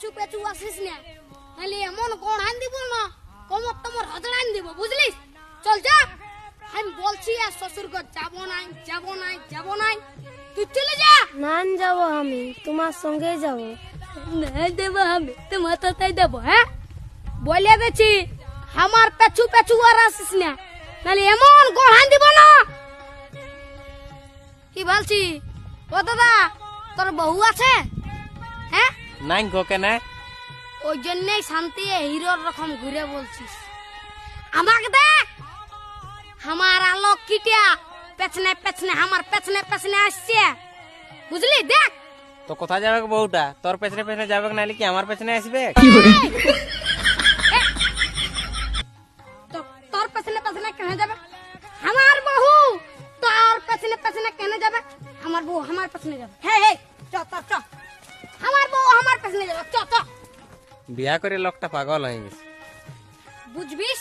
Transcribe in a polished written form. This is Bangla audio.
পেছু পেছু আসিস না, নাহলে এমন গড়ান দিব না কোমর তোমার হজড়ান দিব, বুঝলিস? চল যা, আমি বলছি আর শ্বশুর ঘর যাবো নাই যাবো নাই যাবো নাই, তুই চলে যা। না যাবো, আমি তোমার সঙ্গে যাবো। না দেবো আমি তোমার তাই দেবো। হ্যাঁ বলে দিচ্ছি, আমার পেছু পেছু আর আসিস না, নাহলে এমন গড়ান দিব না। কি বলছি? ও দাদা, তোর বউ আছে? হ্যাঁ নাই গো কেন? ওই জন্যই শান্তি হিরোর রকম ঘুরে বলছিস। আমাকে দেখ, আমার আলোক কিটিয়া পেছনে পেছনে আমার পেছনে পেছনে আসছে, বুঝলি? দেখ তো কোথায় যাবে বউটা? তোর পেছনে পেছনে যাবে নাহলে কি আমার পেছনে আসবে? তোর পেছনে পেছনে কেন যাবে? আমার বউ তোর পেছনে পেছনে কেন যাবে? আমার বউ আমার পেছনে যাবে। হ্যাঁ চ চ চ, আমার বউ আমার পেছনে যাবে, চ চ। বিয়া করে লোকটা পাগল হয়ে গেছে। বুঝবিস